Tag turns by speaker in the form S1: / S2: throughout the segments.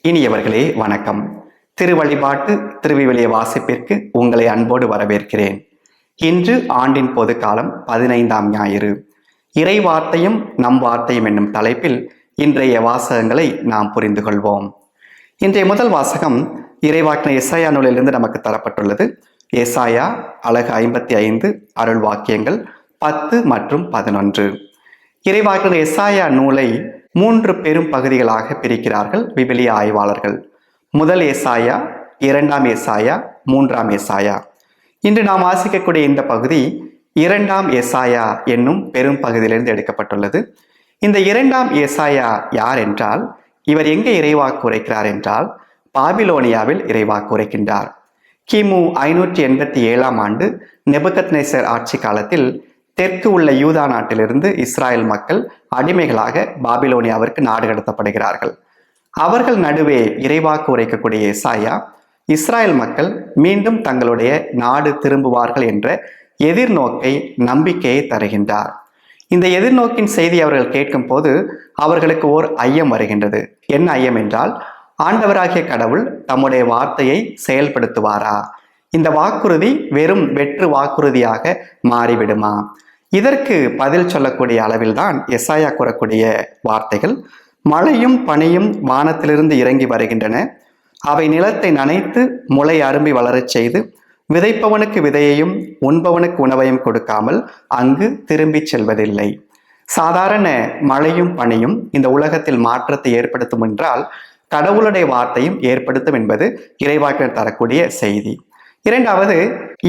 S1: இனியவர்களே வணக்கம். திருவழிபாட்டு திருவிவிலிய வாசிப்பிற்கு உங்களை அன்போடு வரவேற்கிறேன். இன்று ஆண்டின் பொது காலம் 15ஆம் ஞாயிறு. இறை வார்த்தையும் நம் வார்த்தையும் என்னும் தலைப்பில் இன்றைய வாசகங்களை நாம் புரிந்து கொள்வோம். இன்றைய முதல் வாசகம் இறைவாக்கினர் எசாயா நூலிலிருந்து நமக்கு தரப்பட்டுள்ளது. எசாயா அலகு 55, அருள் வாக்கியங்கள் 10 மற்றும் 11. இறைவாக்கினர் எசாயா நூலை 3 பெரும் பகுதிகளாக பிரிக்கிறார்கள் விவிலிய ஆய்வாளர்கள். முதல் ஏசாயா, 2ஆம் ஏசாயா, 3ஆம் ஏசாயா. இன்று நாம் வாசிக்கக்கூடிய இந்த பகுதி 2ஆம் ஏசாயா என்னும் பெரும் பகுதியிலிருந்து எடுக்கப்பட்டுள்ளது. இந்த 2ஆம் ஏசாயா யார் என்றால், இவர் எங்கே இறைவாக்கு உரைக்கிறார் என்றால் பாபிலோனியாவில் இறைவாக்கு உரைக்கின்றார். கிமு 587ஆம் ஆண்டு நெபுகத்நேசர் ஆட்சி காலத்தில் தெற்கு உள்ள யூதா நாட்டிலிருந்து இஸ்ராயல் மக்கள் அடிமைகளாக பாபிலோனியாவிற்கு நாடு கடத்தப்படுகிறார்கள். அவர்கள் நடுவே இறைவாக்கு உரைக்கக்கூடிய எசாயா இஸ்ராயல் மக்கள் மீண்டும் தங்களுடைய நாடு திரும்புவார்கள் என்ற எதிர்நோக்கை, நம்பிக்கையை தருகின்றார். இந்த எதிர்நோக்கின் செய்தி அவர்கள் கேட்கும் போது அவர்களுக்கு ஓர் ஐயம் வருகின்றது. என்ன ஐயம் என்றால், ஆண்டவராகிய கடவுள் தம்முடைய வார்த்தையை செயல்படுத்துவாரா? இந்த வாக்குறுதி வெறும் வெற்று வாக்குறுதியாக மாறிவிடுமா? இதற்கு பதில் சொல்லக்கூடிய அளவில்தான் எசாயா கூறக்கூடிய வார்த்தைகள். மழையும் பனியும் வானத்திலிருந்து இறங்கி வருகின்றன. அவை நிலத்தை நனைத்து முளை அரும்பி வளரச் செய்து விதைப்பவனுக்கு விதையையும் உண்பவனுக்கு உணவையும் கொடுக்காமல் அங்கு திரும்பி செல்வதில்லை. சாதாரண மழையும் பனியும் இந்த உலகத்தில் மாற்றத்தை ஏற்படுத்தும் என்றால், கடவுளுடைய வார்த்தையும் ஏற்படுத்தும் என்பது இறைவாக்கினர் தரக்கூடிய செய்தி. இரண்டாவது,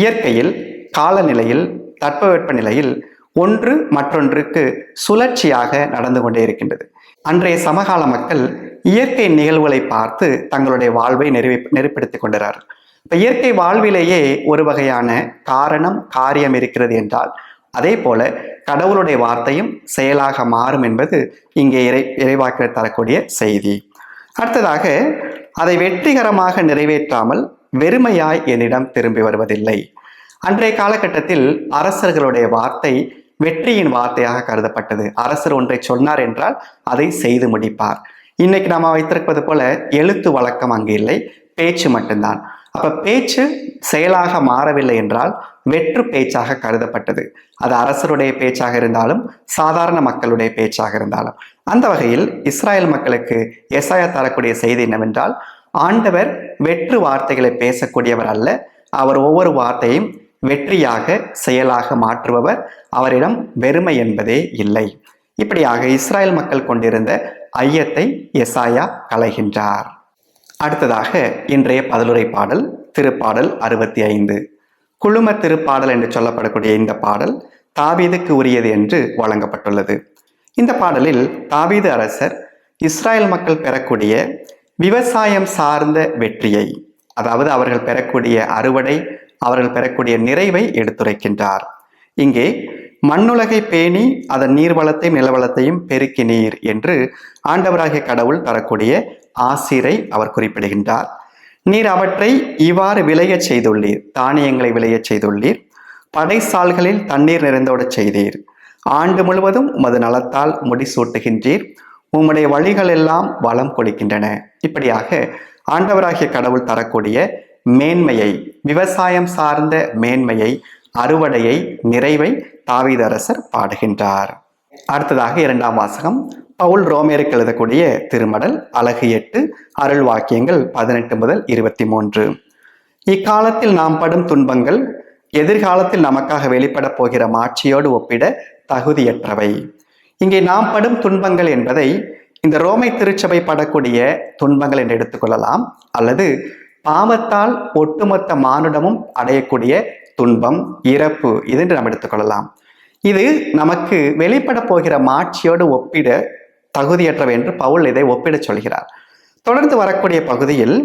S1: இயற்கையில், காலநிலையில், தட்பவெப்ப நிலையில் ஒன்று மற்றொன்றுக்கு சுழற்சியாக நடந்து கொண்டே இருக்கின்றது. அன்றைய சமகால மக்கள் இயற்கை நிகழ்வுகளை பார்த்து தங்களுடைய வாழ்வை நெறிப்படுத்திக் கொண்டார்கள். இப்போ இயற்கை வாழ்விலேயே ஒரு வகையான காரணம் காரியம் இருக்கிறது என்றால், அதே போல கடவுளுடைய வார்த்தையும் செயலாக மாறும் என்பது இங்கே இறைவாக்கினர் தரக்கூடிய செய்தி. அடுத்ததாக, அதை வெற்றிகரமாக நிறைவேற்றாமல் வெறுமையாய் என்னிடம் திரும்பி வருவதில்லை. அன்றைய காலகட்டத்தில் அரசர்களுடைய வார்த்தை வெற்றியின் வார்த்தையாக கருதப்பட்டது. அரசர் ஒன்றை சொன்னார் என்றால் அதை செய்து முடிப்பார். இன்னைக்கு நாம வைத்திருப்பது போல எழுத்து வழக்கம் அங்கு இல்லை, பேச்சு மட்டும்தான். அப்ப பேச்சு செயலாக மாறவில்லை என்றால் வெற்று பேச்சாக கருதப்பட்டது. அது அரசருடைய பேச்சாக இருந்தாலும் சாதாரண மக்களுடைய பேச்சாக இருந்தாலும். அந்த வகையில் இஸ்ராயல் மக்களுக்கு எசாயா தரக்கூடிய செய்தி என்னவென்றால், ஆண்டவர் வெற்று வார்த்தைகளை பேசக்கூடியவர் அல்ல. அவர் ஒவ்வொரு வார்த்தையும் வெற்றியாக செயலாக மாற்றுபவர். அவரிடம் வெறுமை என்பதே இல்லை. இப்படியாக இஸ்ராயல் மக்கள் கொண்டிருந்த ஐயத்தை எசாயா களைகின்றார். அடுத்ததாக இன்றைய பதிலுரை பாடல் திருப்பாடல் 65. குழும திருப்பாடல் என்று சொல்லப்படக்கூடிய இந்த பாடல் தாவீதுக்கு உரியது என்று வழங்கப்பட்டுள்ளது. இந்த பாடலில் தாவீது அரசர் இஸ்ராயல் மக்கள் பெறக்கூடிய விவசாயம் சார்ந்த வெற்றியை, அதாவது அவர்கள் பெறக்கூடிய அறுவடை, அவர்கள் பெறக்கூடிய நிறைவை எடுத்துரைக்கின்றார். இங்கே மண்ணுலகை பேணி அதன் நீர்வளத்தையும் நிலவளத்தையும் பெருக்கினீர் என்று ஆண்டவராகிய கடவுள் தரக்கூடிய ஆசிரை அவர் குறிப்பிடுகின்றார். நீர் அவற்றை இவ்வாறு விளையச் செய்துள்ளீர். தானியங்களை விளையச் செய்துள்ளீர். படைசால்களில் தண்ணீர் நிறைந்தோடச் செய்தீர். ஆண்டு முழுவதும் உமது நலத்தால் முடிசூட்டுகின்றீர். உம்முடைய வழிகள் எல்லாம் வளம் கொளிக்கின்றன. இப்படியாக ஆண்டவராகிய கடவுள் தரக்கூடிய மேன்மையை, விவசாயம் சார்ந்த மேன்மையை, அறுவடையை, நிறைவை தாவீது அரசர் பாடுகின்றார். அடுத்ததாக 2ஆம் வாசகம் பவுல் ரோமேருக்கு எழுதக்கூடிய திருமடல் அலகு 8, அருள் வாக்கியங்கள் 18 முதல் 23. இக்காலத்தில் நாம் படும் துன்பங்கள் எதிர்காலத்தில் நமக்காக வெளிப்பட போகிற மாட்சியோடு ஒப்பிட தகுதியற்றவை. இங்கே நாம் படும் துன்பங்கள் என்பதை இந்த ரோமை திருச்சபை படக்கூடிய துன்பங்கள் என்று எடுத்துக்கொள்ளலாம், அல்லது பாவத்தால் ஒட்டுமொத்த மானுடமும் அடையக்கூடிய துன்பம், இறப்பு, இது என்று நாம் எடுத்துக்கொள்ளலாம். இது நமக்கு வெளிப்பட போகிற மாட்சியோடு ஒப்பிட தகுதியற்றவை என்று பவுல் இதை ஒப்பிட சொல்கிறார். தொடர்ந்து வரக்கூடிய பகுதியில்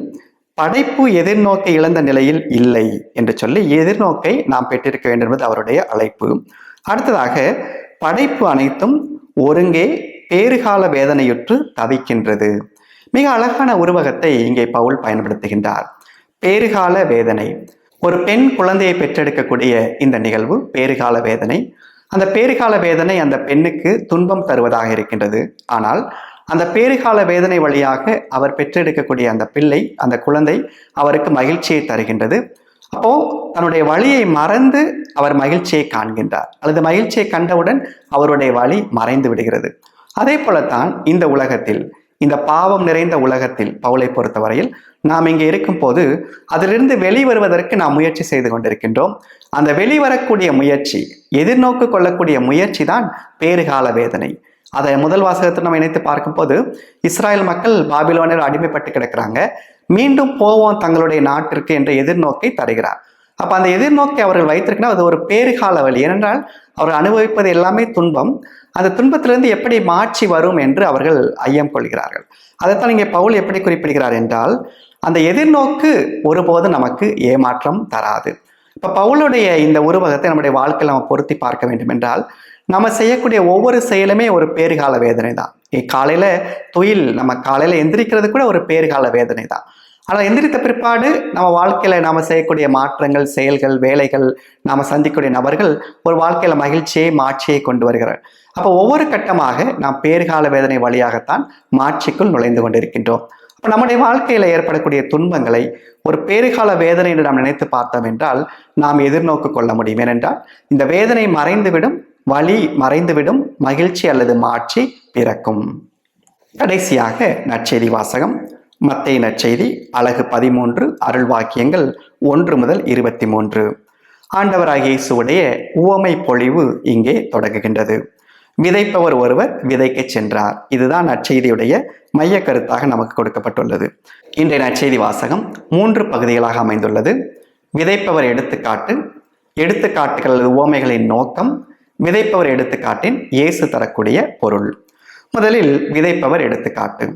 S1: படைப்பு எதிர்நோக்கை இழந்த நிலையில் இல்லை என்று சொல்லி எதிர்நோக்கை நாம் பெற்றிருக்க வேண்டும் என்பது அவருடைய அழைப்பு. அடுத்ததாக, படைப்பு அனைத்தும் ஒருங்கே பேறுகால வேதனையுற்று தவிக்கின்றது. மிக அழகான உருவகத்தை இங்கே பவுல் பயன்படுத்துகின்றார். பேறுகால வேதனை, ஒரு பெண் குழந்தையை பெற்றெடுக்கக்கூடிய இந்த நிகழ்வு பேறுகால வேதனை. அந்த பேறுகால வேதனை அந்த பெண்ணுக்கு துன்பம் தருவதாக இருக்கின்றது. ஆனால் அந்த பேறுகால வேதனை வழியாக அவர் பெற்றெடுக்கக்கூடிய அந்த பிள்ளை, அந்த குழந்தை அவருக்கு மகிழ்ச்சியை தருகின்றது. அப்போ தன்னுடைய வழியை மறந்து அவர் மகிழ்ச்சியை காண்கின்றார், அல்லது மகிழ்ச்சியை கண்டவுடன் அவருடைய வழி மறைந்து விடுகிறது. அதே போலத்தான் இந்த உலகத்தில், இந்த பாவம் நிறைந்த உலகத்தில் பவுலை பொறுத்தவரையில் நாம் இங்கே இருக்கும் போது அதிலிருந்து வெளிவருவதற்கு நாம் முயற்சி செய்து கொண்டிருக்கின்றோம். அந்த வெளிவரக்கூடிய முயற்சி, எதிர்நோக்கு கொள்ளக்கூடிய முயற்சி தான் பேறுகால வேதனை. அதை முதல் வாசகத்தை நம்ம இணைத்து பார்க்கும் போது, இஸ்ராயல் மக்கள் பாபிலோனில் அடிமைப்பட்டு கிடக்கிறாங்க, மீண்டும் போவோம் தங்களுடைய நாட்டிற்கு என்ற எதிர்நோக்கை தருகிறார். அப்ப அந்த எதிர்நோக்கை அவர்கள் வைத்திருக்கணும், அது ஒரு பேறுகால வழி. ஏனென்றால் அவர்கள் அனுபவிப்பது எல்லாமே துன்பம். அந்த துன்பத்திலிருந்து எப்படி மாற்றி வரும் என்று அவர்கள் ஐயம் கொள்கிறார்கள். அதைத்தான் இங்கே பவுல் எப்படி குறிப்பிடுகிறார் என்றால், அந்த எதிர்நோக்கு ஒருபோதும் நமக்கு ஏமாற்றம் தராது. இப்ப பவுலுடைய இந்த உருவகத்தை நம்முடைய வாழ்க்கையில் நம்ம பொருத்தி பார்க்க வேண்டும் என்றால், நம்ம செய்யக்கூடிய ஒவ்வொரு செயலுமே ஒரு பேறுகால வேதனை தான். காலையில நம்ம காலையில எந்திரிக்கிறது கூட ஒரு பேறுகால வேதனை தான். ஆனால் எந்திரித்த பிற்பாடு நம்ம வாழ்க்கையில நாம செய்யக்கூடிய மாற்றங்கள், செயல்கள், வேலைகள், நாம சந்திக்கக்கூடிய நபர்கள் ஒரு வாழ்க்கையில மகிழ்ச்சியை, மாட்சியை கொண்டு வருகிறார். அப்போ ஒவ்வொரு கட்டமாக நாம் பேறுகால வேதனை வழியாகத்தான் மாட்சிக்குள் நுழைந்து கொண்டிருக்கின்றோம். அப்போ நம்முடைய வாழ்க்கையில ஏற்படக்கூடிய துன்பங்களை ஒரு பேறுகால வேதனை என்று நாம் நினைத்து பார்த்தோம் என்றால் நாம் எதிர்நோக்கு கொள்ள முடியும். ஏனென்றால் இந்த வேதனை மறைந்துவிடும், வலி மறைந்துவிடும், மகிழ்ச்சி அல்லது மாட்சி பிறக்கும். கடைசியாக நற்செய்தி வாசகம், மத்தேயு நற்செய்தி அலகு 13, அருள் வாக்கியங்கள் 1 முதல் 23. ஆண்டவராகிய இயேசுவுடைய உவமை பொழிவு இங்கே தொடங்குகின்றது. விதைப்பவர் ஒருவர் விதைக்க சென்றார். இதுதான் நற்செய்தியுடைய மைய கருத்தாக நமக்கு கொடுக்கப்பட்டுள்ளது. இன்றைய நற்செய்தி வாசகம் 3 பகுதிகளாக அமைந்துள்ளது. விதைப்பவர் எடுத்துக்காட்டு, எடுத்துக்காட்டுகள் அல்லது உவமைகளின் நோக்கம், விதைப்பவர் எடுத்துக்காட்டின் இயேசு தரக்கூடிய பொருள். முதலில் விதைப்பவர் எடுத்துக்காட்டு.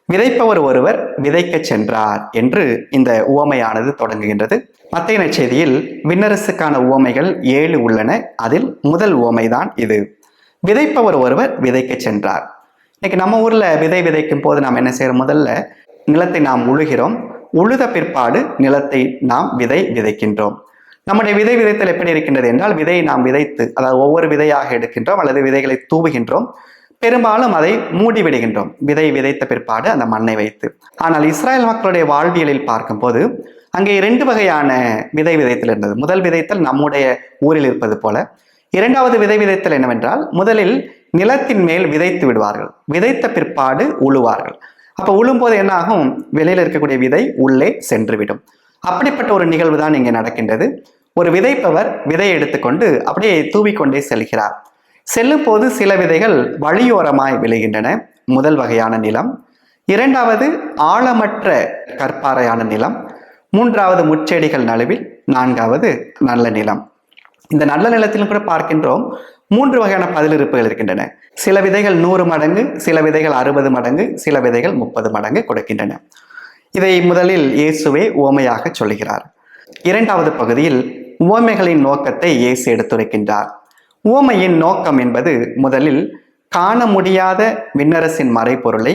S1: விதைப்பவர் ஒருவர் விதைக்க சென்றார் என்று இந்த உவமையானது தொடங்குகின்றது. மத்தேயு நற்செய்தியில் விண்ணரசுக்கான உவமைகள் 7 உள்ளன. அதில் முதல் உவமைதான் இது. விதைப்பவர் ஒருவர் விதைக்க சென்றார். இன்னைக்கு நம்ம ஊர்ல விதை விதைக்கும் போது நாம் என்ன செய்யறோம்? முதல்ல நிலத்தை நாம் உழுகிறோம். உழுத பிற்பாடு நிலத்தை நாம் விதைக்கின்றோம். நம்முடைய விதை விதைத்தல் எப்படி இருக்கின்றது என்றால், விதையை நாம் விதைத்து, அதாவது ஒவ்வொரு விதையாக எடுக்கின்றோம் அல்லது விதைகளை தூவுகின்றோம். பெரும்பாலும் அதை மூடி விடுகின்றோம், விதை விதைத்த பிற்பாடு அந்த மண்ணை வைத்து. ஆனால் இஸ்ராயல் மக்களுடைய வாழ்வியலில் பார்க்கும்போது அங்கே 2 வகையான விதை விதைத்தல் இருந்தது. முதல் விதைத்தல் நம்முடைய ஊரில் இருப்பது போல. இரண்டாவது விதை விதைத்தல் என்னவென்றால், முதலில் நிலத்தின் மேல் விதைத்து விடுவார்கள், விதைத்த பிற்பாடு உழுவார்கள். அப்ப உழும்போது என்ன ஆகும்? வெளியில் இருக்கக்கூடிய விதை உள்ளே சென்றுவிடும். அப்படிப்பட்ட ஒரு நிகழ்வு தான் இங்கே நடக்கின்றது. ஒரு விதைப்பவர் விதையை எடுத்துக்கொண்டு அப்படியே தூவிக்கொண்டே செல்கிறார். செல்லும் போது சில விதைகள் வழியோரமாய் விழுகின்றன. முதல் வகையான நிலம். இரண்டாவது ஆழமற்ற கற்பாறையான நிலம். மூன்றாவது முச்செடிகள் நடுவில். நான்காவது நல்ல நிலம். இந்த நல்ல நிலத்திலும் கூட பார்க்கின்றோம் 3 வகையான பதிலிருப்புகள் இருக்கின்றன. சில விதைகள் 100 மடங்கு, சில விதைகள் 60 மடங்கு, சில விதைகள் 30 மடங்கு கொடுக்கின்றன. இதை முதலில் இயேசுவே உவமையாக சொல்கிறார். இரண்டாவது பகுதியில் உவமைகளின் நோக்கத்தை இயேசு எடுத்துரைக்கின்றார். உவமையின் நோக்கம் என்பது முதலில் காண முடியாத விண்ணரசின் மறைபொருளை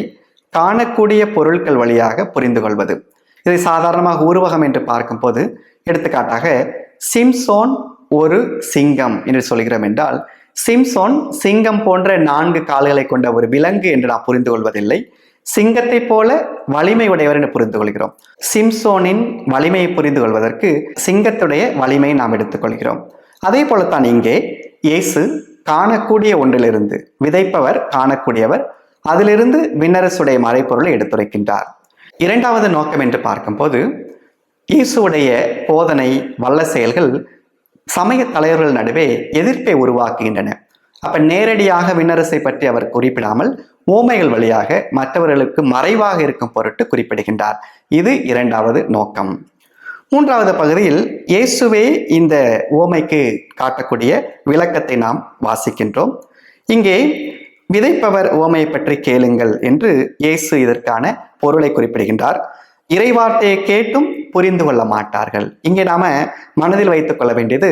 S1: காணக்கூடிய பொருட்கள் வழியாக புரிந்து கொள்வது. இதை சாதாரணமாக உருவகம் என்று பார்க்கும்போது, எடுத்துக்காட்டாக சிம்சோன் ஒரு சிங்கம் என்று சொல்கிறோம் என்றால், சிம்சோன் சிங்கம் போன்ற 4 கால்களை கொண்ட ஒரு விலங்கு என்று நாம் புரிந்து கொள்வதில்லை. சிங்கத்தை போல வலிமை உடையவர் என்று புரிந்து கொள்கிறோம். சிம்சோனின் வலிமையை புரிந்து கொள்வதற்கு சிங்கத்துடைய வலிமையை நாம் எடுத்துக்கொள்கிறோம். அதே போலத்தான் இங்கே இயேசு காணக்கூடிய ஒன்றிலிருந்து, விதைப்பவர் காணக்கூடியவர், அதிலிருந்து விண்ணரசுடைய மறைப்பொருளை எடுத்துரைக்கின்றார். இரண்டாவது நோக்கம் என்று பார்க்கும்போது, இயேசுடைய போதனை, வல்ல செயல்கள் சமய தலைவர்கள் நடுவே எதிர்ப்பை உருவாக்குகின்றன. அப்ப நேரடியாக விண்ணரசை பற்றி அவர் குறிப்பிடாமல் உவமைகள் வழியாக மற்றவர்களுக்கு மறைவாக இருக்கும் பொருட்டு குறிப்பிடுகின்றார். இது இரண்டாவது நோக்கம். மூன்றாவது பகுதியில் இயேசுவே இந்த உவமைக்கு காட்டக்கூடிய விளக்கத்தை நாம் வாசிக்கின்றோம். இங்கே விதைப்பவர் உவமையை பற்றி கேளுங்கள் என்று இயேசு இதற்கான பொருளை குறிப்பிடுகின்றார். இறைவார்த்தையை கேட்டும் புரிந்து கொள்ள மாட்டார்கள். இங்கே நாம மனதில் வைத்துக் கொள்ள வேண்டியது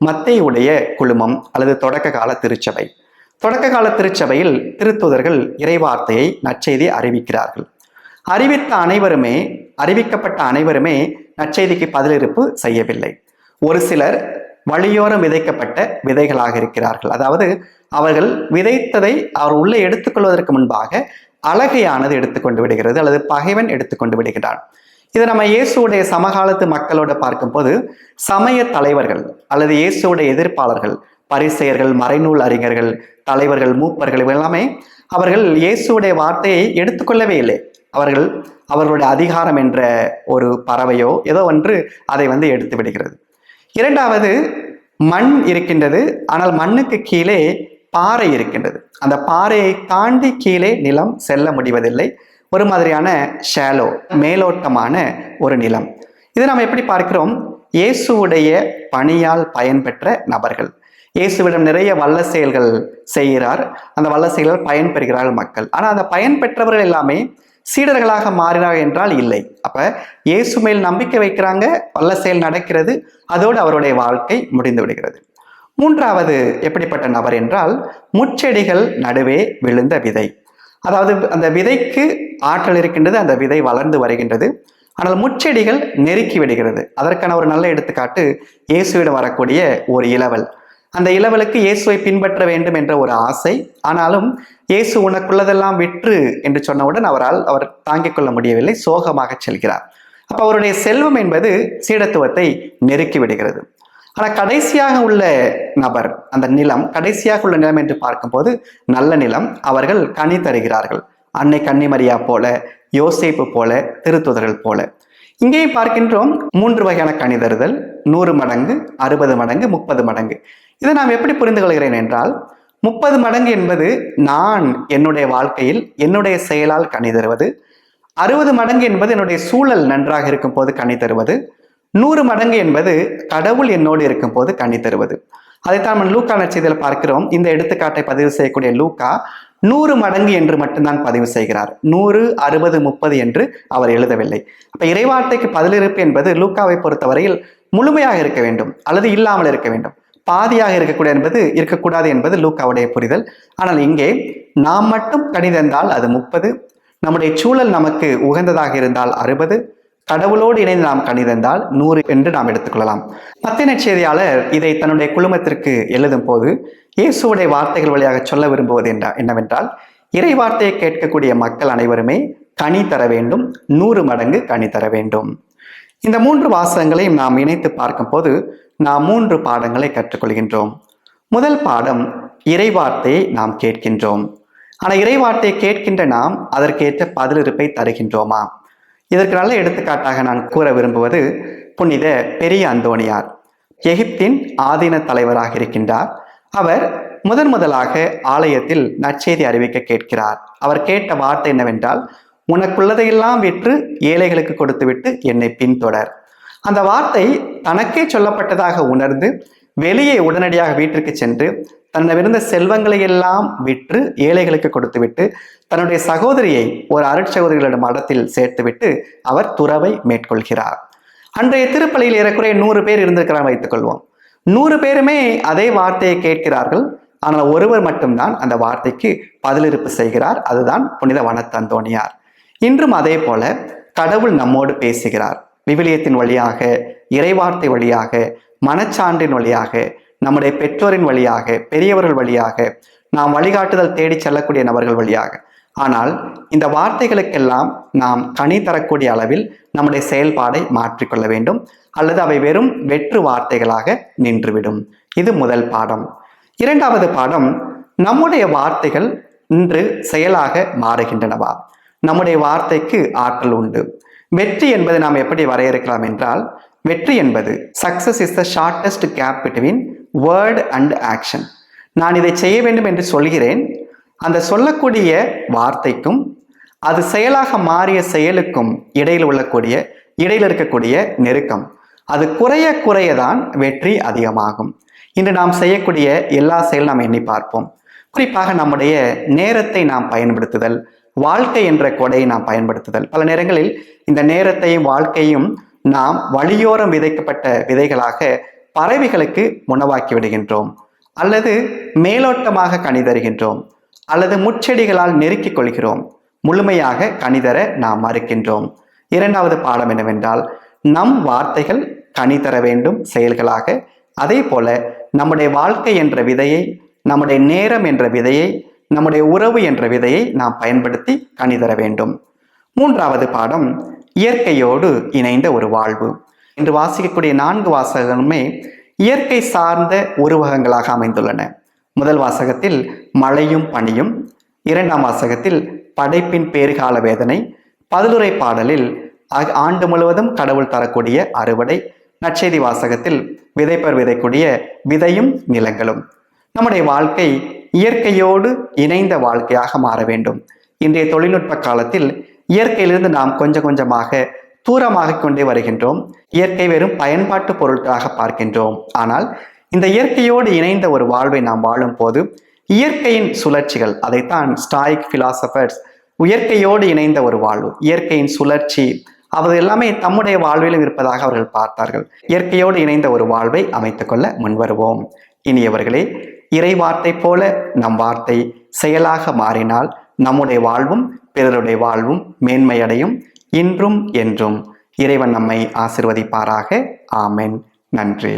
S1: மத்தேயுடைய குழுமம் அல்லது தொடக்க கால திருச்சபை. தொடக்க கால திருச்சபையில் திருத்தூதர்கள் இறைவார்த்தையை, நற்செய்தியை அறிவிக்கிறார்கள். அறிவிக்கப்பட்ட அனைவருமே நற்செய்திக்கு பதிலிருப்பு செய்யவில்லை. ஒரு சிலர் வழியோரம் விதைக்கப்பட்ட விதைகளாக இருக்கிறார்கள். அதாவது அவர்கள் விதைத்ததை அவர் உள்ளே எடுத்துக்கொள்வதற்கு முன்பாக அழகையானது எடுத்துக்கொண்டு விடுகிறது, அல்லது பகைவன் எடுத்துக்கொண்டு விடுகிறான். இதை நம்ம இயேசுடைய சமகாலத்து மக்களோட பார்க்கும்போது சமய தலைவர்கள் அல்லது இயேசுடைய எதிர்ப்பாளர்கள், பரிசேயர்கள், மறைநூல் அறிஞர்கள், தலைவர்கள், மூப்பர்கள் எல்லாமே அவர்கள் இயேசுடைய வார்த்தையை எடுத்துக்கொள்ளவே இல்லை. அவர்களுடைய அதிகாரம் என்ற ஒரு பறவையோ ஏதோ ஒன்று அதை எடுத்து விடுகிறது. இரண்டாவது, மண் இருக்கின்றது, ஆனால் மண்ணுக்கு கீழே பாறை இருக்கின்றது. அந்த பாறையை தாண்டி கீழே நிலம் செல்ல முடிவதில்லை. ஒரு மாதிரியான ஷாலோ, மேலோட்டமான ஒரு நிலம். இதை நாம் எப்படி பார்க்கிறோம்? இயேசுவுடைய பணியால் பயன்பெற்ற நபர்கள், இயேசுவிடம் நிறைய வல்ல செயல்கள் செய்கிறார், அந்த வல்ல செயல்கள் பயன்பெறுகிறார்கள் மக்கள். ஆனால் அந்த பயன் பெற்றவர்கள் எல்லாமே சீடர்களாக மாறினார்கள் என்றால் இல்லை. அப்ப இயேசு மேல் நம்பிக்கை வைக்கிறாங்க, வல்ல செயல் நடக்கிறது, அதோடு அவருடைய வாழ்க்கை முடிந்து விடுகிறது. மூன்றாவது எப்படிப்பட்ட நபர் என்றால், முச்செடிகள் நடுவே விழுந்த விதை. அதாவது அந்த விதைக்கு ஆற்றல் இருக்கின்றது, அந்த விதை வளர்ந்து வருகின்றது, ஆனால் முச்செடிகள் நெருக்கி விடுகிறது. அதற்கான ஒரு நல்ல எடுத்துக்காட்டு இயேசுவிடம் வரக்கூடிய ஒரு இளவல். அந்த இளவலுக்கு இயேசுவை பின்பற்ற வேண்டும் என்ற ஒரு ஆசை. ஆனாலும் இயேசு உனக்குள்ளதெல்லாம் விற்று என்று சொன்னவுடன் அவர் தாங்கிக் கொள்ள முடியவில்லை, சோகமாக செல்கிறார். அப்ப அவருடைய செல்வம் என்பது சீடத்துவத்தை நெருக்கி விடுகிறது. ஆனால் கடைசியாக உள்ள நபர், அந்த நிலம், கடைசியாக உள்ள நிலம் என்று பார்க்கும்போது நல்ல நிலம். அவர்கள் கனி தருகிறார்கள், அன்னை கன்னிமரியா போல, யோசேப்பு போல, திருத்துதர்கள் போல. இங்கேயும் பார்க்கின்றோம் 3 வகையான கனி தருதல்: 100 மடங்கு, 60 மடங்கு, 30 மடங்கு. இதை நாம் எப்படி புரிந்து கொள்கிறேன் என்றால், 30 மடங்கு என்பது நான் என்னுடைய வாழ்க்கையில் என்னுடைய செயலால் கனி தருவது, 60 மடங்கு என்பது என்னுடைய சூழல் நன்றாக இருக்கும் போது கனி தருவது, 100 மடங்கு என்பது கடவுள் என்னோடு இருக்கும் போது கனி தருவது. அதைத்தான் நம்ம லூக்கா நற்செய்தியில் பார்க்கிறோம். இந்த எடுத்துக்காட்டை பதிவு செய்யக்கூடிய லூக்கா 100 மடங்கு என்று மட்டும்தான் பதிவு செய்கிறார். 100, 60, 30 என்று அவர் எழுதவில்லை. அப்ப இறைவார்த்தைக்கு பதிலிருப்பு என்பது லூக்காவை பொறுத்தவரையில் முழுமையாக இருக்க வேண்டும், அல்லது இல்லாமல் இருக்க வேண்டும். பாதியாக இருக்கக்கூடாது என்பது லூக்காவுடைய புரிதல். ஆனால் இங்கே நாம் மட்டும் கனி தந்தால் அது 30, நம்முடைய சூழல் நமக்கு உகந்ததாக இருந்தால் 60, கடவுளோடு இணைந்து நாம் கனி தந்தால் 100 என்று நாம் எடுத்துக்கொள்ளலாம். மத்தேயு நற்செய்தியாளர் இதை தன்னுடைய குழுமத்திற்கு எழுதும் போது இயேசுவுடைய வார்த்தைகள் வழியாக சொல்ல விரும்புவது என்னவென்றால், இறை வார்த்தையை கேட்கக்கூடிய மக்கள் அனைவருமே கனி தர வேண்டும், 100 மடங்கு கனி தர வேண்டும். இந்த 3 வாசகங்களையும் நாம் இணைத்து பார்க்கும் போது நாம் 3 பாடங்களை கற்றுக்கொள்கின்றோம். முதல் பாடம், இறைவார்த்தையை நாம் கேட்கின்றோம். ஆனால் இறைவார்த்தையை கேட்கின்ற நாம் அதற்கேற்ற பதிலிருப்பை தருகின்றோமா? இதற்கு நல்ல எடுத்துக்காட்டாக நான் கூற விரும்புவது புனித பெரிய அந்தோணியார். எகிப்தின் ஆதீன தலைவராக இருக்கின்றார். அவர் முதலாக ஆலயத்தில் நற்செய்தி அறிவிக்க கேட்கிறார். அவர் கேட்ட வார்த்தை என்னவென்றால், உனக்குள்ளதையெல்லாம் விற்று ஏழைகளுக்கு கொடுத்துவிட்டு என்னை பின்தொடர். அந்த வார்த்தை தனக்கே சொல்லப்பட்டதாக உணர்ந்து வெளியே உடனடியாக வீட்டிற்கு சென்று தன்னிருந்த செல்வங்களை எல்லாம் விற்று ஏழைகளுக்கு கொடுத்துவிட்டு தன்னுடைய சகோதரியை ஒரு அருட்சகோதரிகளிடம் மடத்தில் சேர்த்துவிட்டு அவர் துறவை மேற்கொள்கிறார். அன்றைய திருப்பலியில் ஏறக்குறைய 100 பேர் இருந்திருக்கிறார் வைத்துக் கொள்வோம். 100 பேருமே அதே வார்த்தையை கேட்கிறார்கள். ஆனால் ஒருவர் மட்டும்தான் அந்த வார்த்தைக்கு பதிலிருப்பு செய்கிறார். அதுதான் புனித வனத்தந்தோணியார். இன்றும் அதே போல கடவுள் நம்மோடு பேசுகிறார். விவிலியத்தின் வழியாக, இறைவார்த்தை வழியாக, மனச்சான்றின் வழியாக, நம்முடைய பெற்றோரின் வழியாக, பெரியவர்கள் வழியாக, நாம் வழிகாட்டுதல் தேடி செல்லக்கூடிய நபர்கள் வழியாக. ஆனால் இந்த வார்த்தைகளுக்கெல்லாம் நாம் கனி தரக்கூடிய அளவில் நம்முடைய செயல்பாடை மாற்றிக்கொள்ள வேண்டும், அல்லது அவை வெறும் வெற்று வார்த்தைகளாக நின்றுவிடும். இது முதல் பாடம். இரண்டாவது பாடம், நம்முடைய வார்த்தைகள் இன்று செயலாக மாறுகின்றனவா? நம்முடைய வார்த்தைக்கு ஆற்றல் உண்டு. வெற்றி என்பதை நாம் எப்படி வரையறுக்கலாம் என்றால், வெற்றி என்பது success is the shortest gap between word and action. நான் இதை செய்ய வேண்டும் என்று சொல்கிறேன், அந்த சொல்லக்கூடிய வார்த்தைக்கும் அது செயலாக மாறிய செயலுக்கும் இடையில் இருக்கக்கூடிய நெருக்கம், அது குறைய குறையதான் வெற்றி அதிகமாகும். இன்று நாம் செய்யக்கூடிய எல்லா செயலும் நாம் எண்ணி பார்ப்போம். குறிப்பாக நம்முடைய நேரத்தை நாம் பயன்படுத்துதல், வாழ்க்கை என்ற கொடையை நாம் பயன்படுத்துதல். பல நேரங்களில் இந்த நேரத்தையும் வாழ்க்கையும் நாம் வழியோரம் விதைக்கப்பட்ட விதைகளாக பறவைகளுக்கு உணவாக்கி விடுகின்றோம், அல்லது மேலோட்டமாக கனிதருகின்றோம், அல்லது முச்செடிகளால் நெருக்கிக் கொள்கிறோம். முழுமையாக கனிதர நாம் மறுக்கின்றோம். இரண்டாவது பாடம் என்னவென்றால், நம் வார்த்தைகள் கனி தர வேண்டும் செயல்களாக. அதே போல நம்முடைய வாழ்க்கை என்ற விதையை, நம்முடைய நேரம் என்ற விதையை நம்முடைய உறவு என்ற விதையை நாம் பயன்படுத்தி கனி தர வேண்டும். 3வது பாடம் இயற்கையோடு இணைந்த ஒரு வாழ்வு. இன்று வாசிக்கக்கூடிய 4 வாசகங்களுமே இயற்கை சார்ந்த உருவகங்களாக அமைந்துள்ளன. முதல் வாசகத்தில் மழையும் பனியும், 2ஆம் வாசகத்தில் படைப்பின் பேறுகால வேதனை, பதிலுரை பாடலில் ஆண்டு முழுவதும் கடவுள் தரக்கூடிய அறுவடை, நற்செய்தி வாசகத்தில் விதைப்பர் விதைக்கூடிய விதையும் நிலங்களும். நம்முடைய வாழ்க்கை இயற்கையோடு இணைந்த வாழ்க்கையாக மாற வேண்டும். இன்றைய தொழில்நுட்ப காலத்தில் இயற்கையிலிருந்து நாம் கொஞ்சம் கொஞ்சமாக தூரமாக கொண்டே வருகின்றோம். இயற்கை வெறும் பயன்பாட்டு பொருட்களாக பார்க்கின்றோம். ஆனால் இந்த இயற்கையோடு இணைந்த ஒரு வாழ்வை நாம் வாழும் போது இயற்கையின் சுழற்சிகள், அதைத்தான் ஸ்டாயிக் பிலாசபர்ஸ் இயற்கையோடு இணைந்த ஒரு வாழ்வு, இயற்கையின் சுழற்சி, அது எல்லாமே தம்முடைய வாழ்விலும் இருப்பதாக அவர்கள் பார்த்தார்கள். இயற்கையோடு இணைந்த ஒரு வாழ்வை அமைத்துக் கொள்ள முன்வருவோம். இனியவர்களே, இறை வார்த்தை போல நம் வார்த்தை செயலாக மாறினால் நம்முடைய வாழ்வும் பிறருடைய வாழ்வும் மேன்மையடையும். இன்றும் என்றும் இறைவன் நம்மை ஆசிர்வதிப்பாராக. ஆமென். நன்றி.